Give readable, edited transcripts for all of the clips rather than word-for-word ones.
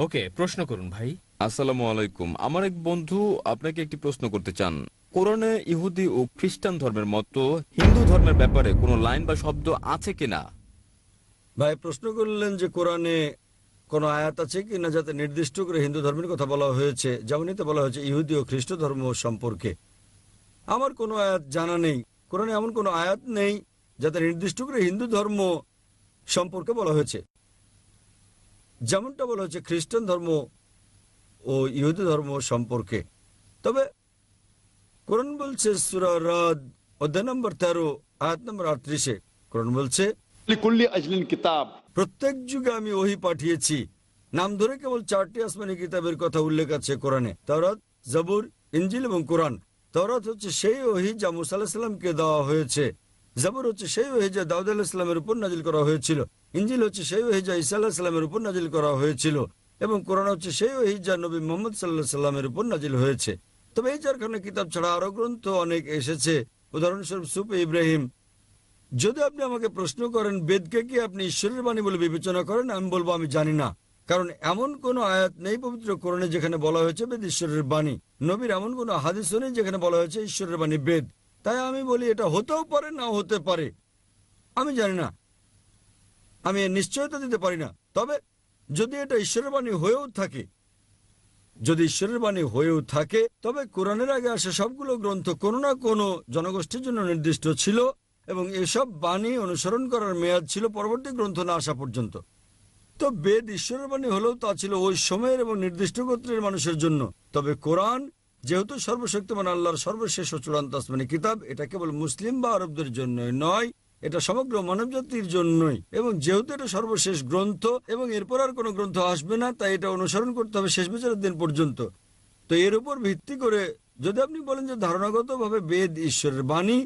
ওকে, প্রশ্ন করুন ভাই। আসসালামু আলাইকুম। আমার এক বন্ধু আপনাকে একটি প্রশ্ন করতে চান। কোরআনে ইহুদি ও খ্রিস্টান ধর্মের মতো হিন্দু ধর্মের ব্যাপারে কোনো লাইন বা শব্দ আছে কিনা? ভাই প্রশ্ন করলেন যে কোরআনে কোনো আয়াত আছে কি না যাতে নির্দিষ্ট করে হিন্দু ধর্মের কথা বলা হয়েছে, যেমন এতে বলা হয়েছে ইহুদি ও খ্রিস্ট ধর্ম সম্পর্কে। আমার কোনো আয়াত জানা নেই, কোরআনে এমন কোনো আয়াত নেই যাতে নির্দিষ্ট করে হিন্দু ধর্ম সম্পর্কে বলা হয়েছে, যেমনটা বলা হয়েছে খ্রিস্টান ধর্ম ও ইহুদি ধর্ম সম্পর্কে। তবে কোরআন বলছে সূরা রাদ অধ্যায় নম্বর 13 আয়াত নম্বর 38-এ কোরআন বলছে, লিকুল্লি আজলিন কিতাব, প্রত্যেক যুগে আমি ওহী পাঠিয়েছি। নাম ধরে কেবল 4টি আসমানি কিতাবের কথা উল্লেখ আছে কোরআনে, তাওরাত, জাবুর, ইনজিল এবং কোরআন। তাওরাত হচ্ছে সেই ওহী যা মুসা আলাইহিস সালামকে দেওয়া হয়েছে, জাবুর হচ্ছে সেই ওহী যা দাউদ আলাইহিস সালামের উপর নাজিল করা হয়েছিল, ইনজিল হচ্ছে সেই ওহী যা ঈসা আলাইহিস সালামের উপর নাজিল করা হয়েছিল, এবং কোরআন হচ্ছে সেই ওহী যা নবী মুহাম্মদ সাল্লাল্লাহু আলাইহি সাল্লামের উপর নাজিল হয়েছে। তবে এই 4খানা কিতাব ছাড়া আরো গ্রন্থ অনেক এসেছে, উদাহরণস্বরূপ সুফে ইব্রাহিম। যদি আপনি আমাকে প্রশ্ন করেন বেদকে কি আপনি ঈশ্বরের বাণী বলে বিবেচনা করেন, আমি বলবো আমি জানি না। কারণ এমন কোনো আয়াত নেই পবিত্র কোরআনে যেখানে বলা হয়েছে বেদ ঈশ্বরের বাণী। নবীর এমন কোনো হাদিসও নেই যেখানে বলা হয়েছে ঈশ্বরের বাণী বেদ। তাই আমি বলি এটা হতেও পারে, নাও হতে পারে, আমি জানি না, আমি এর নিশ্চয়তা দিতে পারি না। তবে যদি এটা ঈশ্বরের বাণী হয়েও থাকে, যদি ঈশ্বরের বাণী হয়েও থাকে, তবে কোরআনের আগে আসা সবগুলো গ্রন্থ কোনো না কোনো জনগোষ্ঠীর জন্য নির্দিষ্ট ছিল, এবং এসব বাণী অনুসরণ করার মেয়াদ ছিল পরবর্তী গ্রন্থ না আসা পর্যন্ত। তো বেদ ঈশ্বরের বাণী হলেও তা ছিল ওই সময়ের এবং নির্দিষ্ট গোত্রের মানুষের জন্য। তবে কোরআন যেহেতু সর্বশক্তিমান আল্লাহর সর্বশেষ ও চূড়ান্ত আসমানি কিতাব, এটা কেবল মুসলিম বা আরবদের জন্যই নয়, এটা সমগ্র মানবজাতির জন্যই। এবং যেহেতু এটা সর্বশেষ গ্রন্থ এবং এরপর আর কোনো গ্রন্থ আসবে না, তাই এটা অনুসরণ করতে হবে শেষ বিচারের দিন পর্যন্ত। তো এর উপর ভিত্তি করে যদি আপনি বলেন যে ধারণাগতভাবে বেদ ঈশ্বরের বাণী,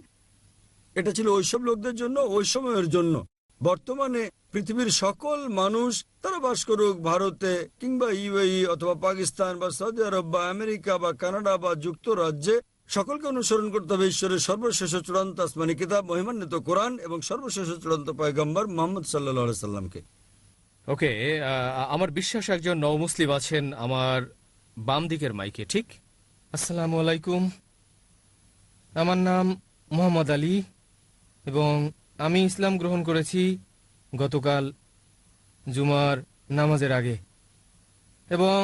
এটা ছিল ওইসব লোকদের জন্য, ওই সময়ের জন্য। বর্তমানে পৃথিবীর সকল মানুষ, তারা বাস করুক ভারতে কিংবা ইউএই অথবা পাকিস্তান বা সৌদি আরব বা আমেরিকা বা কানাডা বা যুক্তরাজ্যে, সকলকে অনুসরণ করতে হবে ঈশ্বরের সর্বশেষ চূড়ান্ত আসমানি কিতাব মহিমান্বিত কোরআন এবং সর্বশেষ চূড়ান্ত পয়গম্বর মুহাম্মদ সাল্লাল্লাহু আলাইহি সাল্লামকে। ওকে, আমার বিশ্বাস একজন নও মুসলিম আছেন আমার বাম দিকের মাইকে, ঠিক? আসসালামু আলাইকুম, আমার নাম মোহাম্মদ আলী এবং আমি ইসলাম গ্রহণ করেছি গতকাল জুমার নামাজের আগে। এবং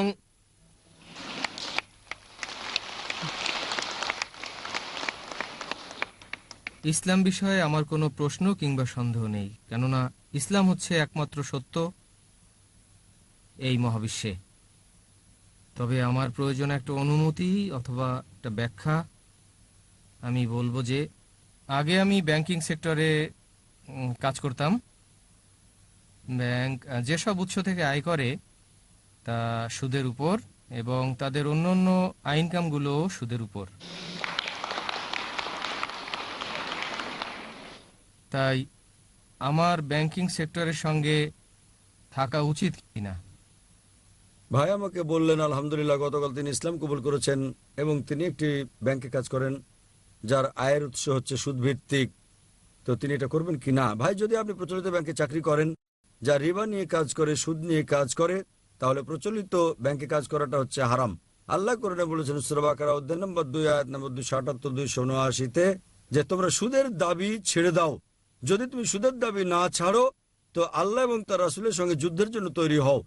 ইসলাম বিষয়ে আমার কোনো প্রশ্ন কিংবা সন্দেহ নেই, কেননা ইসলাম হচ্ছে একমাত্র সত্য এই মহাবিশ্বে। তবে আমার প্রয়োজন একটা অনুমতি অথবা একটা ব্যাখ্যা। আমি বলবো যে আগে আমি ব্যাংকিং সেক্টরে কাজ করতাম। ব্যাংক যেসব উৎস থেকে আয় করে তা সুদের উপর, এবং তাদের অন্যান্য ইনকামগুলো সুদের উপর। তাই আমার ব্যাংকিং সেক্টরের সঙ্গে থাকা উচিত কিনা? ভাই আমাকে বললেন আলহামদুলিল্লাহ গতকাল তিনি ইসলাম কবুল করেছেন এবং তিনি একটি ব্যাংকে কাজ করেন যার আয়ের উৎস হচ্ছে সুদভিত্তিক। তো তিনি এটা করবেন কি না? ভাই যদি আপনি প্রচলিত ব্যাংকে চাকরি করেন যা রিবা নিয়ে কাজ করে, সুদ নিয়ে কাজ করে, তাহলে প্রচলিত ব্যাংকে কাজ করাটা হচ্ছে হারাম। আল্লাহ কোরআনে বলেছেন সূরা বাকারা অধ্যায় নম্বর 2 আয়াত নম্বর 278-279-তে যে তোমরা সুদের দাবি ছেড়ে দাও। যদি তুমি সুদের দাবি না ছাড়ো তো আল্লাহ এবং তার রাসূলের সঙ্গে যুদ্ধের জন্য তৈরি হও।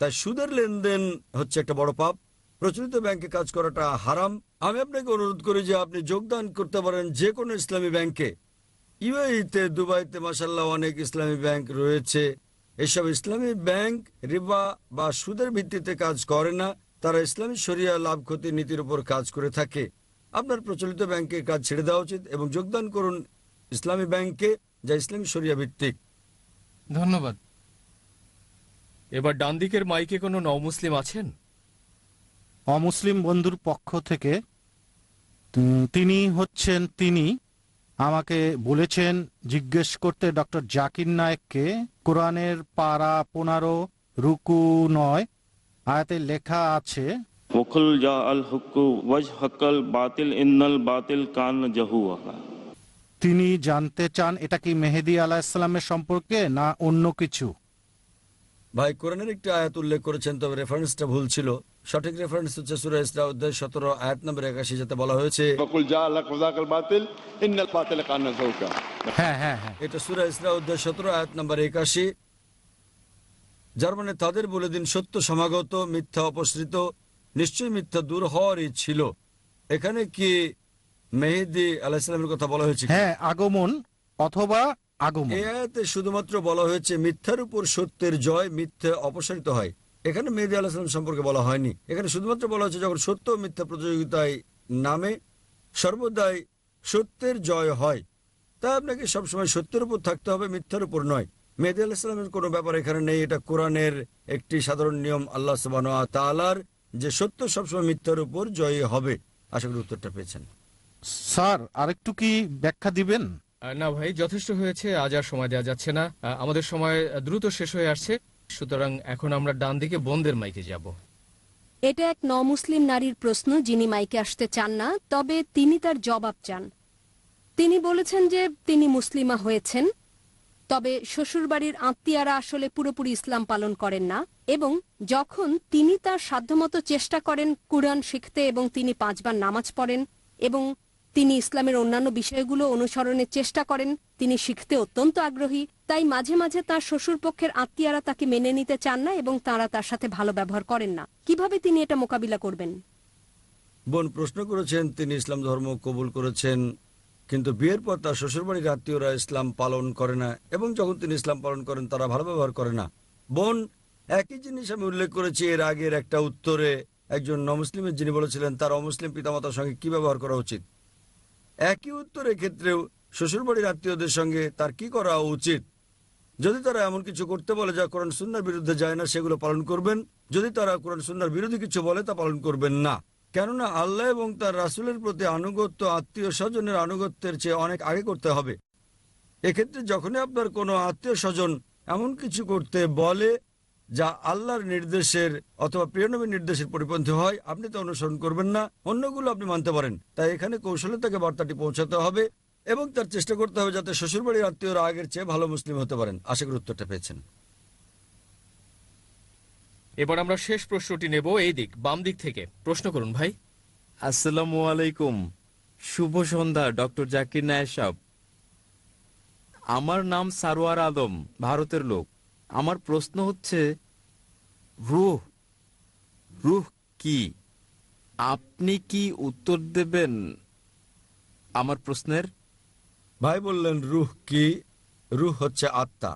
তাই সুদের লেনদেন হচ্ছে একটা বড় পাপ। প্রচলিত ব্যাংকে কাজ করাটা হারাম। আমি আপনাকে অনুরোধ করি যে আপনি যোগদান করতে পারেন যে কোনো ইসলামী ব্যাংকে। ইউএইতে, দুবাইতে মাশাআল্লাহ অনেক ইসলামী ব্যাংক রয়েছে। এসব ইসলামী ব্যাংক রিবা বা সুদের ভিত্তিতে কাজ করে না, তারা ইসলামী শরিয়া লাভ ক্ষতি নীতির উপর কাজ করে থাকে। আপনার প্রচলিত ব্যাংকে কাজ ছেড়ে দেওয়া উচিত এবং যোগদান করুন ইসলামী ব্যাংকে যা ইসলামী শরিয়া ভিত্তিক। ধন্যবাদ। এবার ডান দিকের মাইকে কোনো নও মুসলিম আছেন? অমুসলিম বন্ধুর পক্ষ থেকে তিনি আমাকে বলেছেন জিজ্ঞেস করতে ডক্টর জাকির নায়েককে কোরআনের পারা 15 রুকু 9 আয়াতে লেখা আছে ওকুল জা আল হুক্কু ওয়াজহাকাল বাতিল ইন্নাল বাতিল কান জাহুয়া। তিনি জানতে চান এটা কি মেহেদী আলাইহিস সালামের সম্পর্কে না অন্য কিছু। ভাই কোরআনের একটি আয়াত উল্লেখ করেছেন, তবে রেফারেন্সটা ভুল ছিল। সঠিক রেফারেন্স হচ্ছে সূরা ইসরা অধ্যায় 17 আয়াত নম্বর 81, যাতে বলা হয়েছে, वकुल जा अल्लाह वज़ाकल बातिल इन्नल बातिल कान ज़हूका। হ্যাঁ হ্যাঁ হ্যাঁ এটা সূরা ইসরা অধ্যায় 17 আয়াত নম্বর 81, যার মানে তাদের বলে দিন সত্য সমাগত, মিথ্যা অপসৃত, নিশ্চয়ই মিথ্যা দূর হওয়ারই ছিল। এখানে কি মেহেদী আলাইহিস সালামের কথা বলা হয়েছে? হ্যাঁ, আগমন অথবা আগমন। এই আয়াতে শুধুমাত্র বলা হয়েছে মিথ্যার উপর সত্যের জয়, মিথ্যে অপসারিত হয়। এখানে মেহেদী আলাইহিস সালাম সম্পর্কে বলা হয়নি। এখানে শুধুমাত্র বলা হয়েছে যখন সত্য ও মিথ্যা প্রতিযোগিতায় নামে সর্বদাই সত্যের জয় হয়। তাই আপনাকে সবসময় সত্যের উপর থাকতে হবে, মিথ্যার উপর নয়। মেহেদী আলাইহিস সালামের কোনো ব্যাপার এখানে নেই। এটা কোরআনের একটি সাধারণ নিয়ম আল্লাহ সুবহানাহু ওয়া তাআলার, যে সত্য সবসময় মিথ্যার উপর জয়ী হবে। আশা করি উত্তরটা পেয়েছেন। স্যার, আরেকটু কি ব্যাখ্যা দিবেন? না ভাই, যথেষ্ট হয়েছে, আজ আর সময় দেওয়া যাচ্ছে না। আমাদের সময় দ্রুত শেষ হয়ে আসছে, সুতরাং এখন আমরা ডান দিকে বোনদের মাইকে যাব। এটা এক নমুসলিম নারীর প্রশ্ন, যিনি মাইকে আসতে চান না, তবে তিনি তার জবাব চান। তিনি বলেছেন যে তিনি মুসলিমা হয়েছেন, তবে শ্বশুরবাড়ির আত্মীয়ারা আসলে পুরোপুরি ইসলাম পালন করেন না, এবং যখন তিনি তার সাধ্যমতো চেষ্টা করেন কুরআন শিখতে এবং তিনি 5 বার নামাজ পড়েন এবং তিনি ইসলামের অন্যান্য বিষয়গুলো অনুসরণের চেষ্টা করেন, তিনি শিখতে অত্যন্ত আগ্রহী, তাই মাঝে মাঝে তার শ্বশুরপক্ষের আত্মীয়ারা তাকে মেনে নিতে চান না এবং তারা তার সাথে ভালো ব্যবহার করেন না। কিভাবে তিনি এটা মোকাবিলা করবেন? বোন প্রশ্ন করেছেন, তিনি ইসলাম ধর্ম কবুল করেছেন, কিন্তু বিয়ের পর তার শ্বশুরবাড়ির আত্মীয়রা ইসলাম পালন করে না, এবং যখন তিনি ইসলাম পালন করেন তারা ভালো ব্যবহার করে না। বোন, একই জিনিস আমি উল্লেখ করেছি এর আগের একটা উত্তরে একজন নমুসলিমের, যিনি বলেছিলেন তার অমুসলিম পিতামাতার সঙ্গে কি ব্যবহার করা উচিত। একই উত্তরের ক্ষেত্রেও শ্বশুরবাড়ির আত্মীয়দের সঙ্গে তার কি করা উচিত। যদি তারা এমন কিছু করতে বলে যা কোরআন সুন্নাহর বিরুদ্ধে যায় না, সেগুলো পালন করবেন। যদি তারা কোরআন সুন্নাহর বিরোধী কিছু বলে, তা পালন করবেন না। কেননা আল্লাহ এবং তার রাসূলের প্রতি আনুগত্য আত্মীয় স্বজনের আনুগত্যের চেয়ে অনেক আগে করতে হবে। এক্ষেত্রে যখনই আপনার কোনো আত্মীয় স্বজন এমন কিছু করতে বলে যা আল্লাহর নির্দেশের অথবা প্রিয়নবীর নির্দেশের পরিপন্থী হয়, আপনি তা অনুসরণ করবেন না, অন্যগুলো আপনি মানতে পারেন। তাই এখানে কৌশলে তাকে বার্তাটি পৌঁছাতে হবে এবং তার চেষ্টা করতে হবে যাতে শ্বশুরবাড়ির আত্মীয়রা আগের চেয়ে ভালো মুসলিম হতে পারেন। আশা করি উত্তরটা পেয়েছেন। এবার আমরা শেষ প্রশ্নটি নেব, এই দিক বাম দিক থেকে। প্রশ্ন করুন ভাই। আসসালামু আলাইকুম, শুভ সন্ধ্যা ডক্টর জাকির নায়েক সাহেব। আমার নাম সারোয়ার আলম, ভারতের লোক। আমার প্রশ্ন হচ্ছে, রূহ রূহ কি? আপনি কি উত্তর দেবেন আমার প্রশ্নের? ভাই বললেন রূহ কি? রূহ হচ্ছে আত্মা,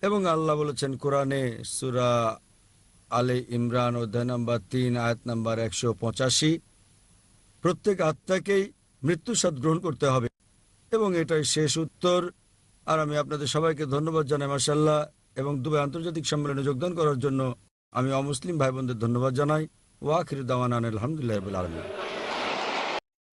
এবং আল্লাহ বলেছেন কোরআনে সূরা আলে ইমরান অধ্যায় নম্বর 3 আয়াত নম্বর 185, প্রত্যেক আত্মাকেই মৃত্যুস্বাদ গ্রহণ করতে হবে, এবং এটাই শেষ উত্তর। আর আমি আপনাদের সবাইকে ধন্যবাদ জানাই মাশাআল্লাহ, এবং দুবাই আন্তর্জাতিক সম্মেলনে যোগদান করার জন্য আমি অমুসলিম ভাই বোনদের ধন্যবাদ জানাই। ওয়া আখিরু দাওয়ানা আলহামদুলিল্লাহি রাব্বিল আলামিন।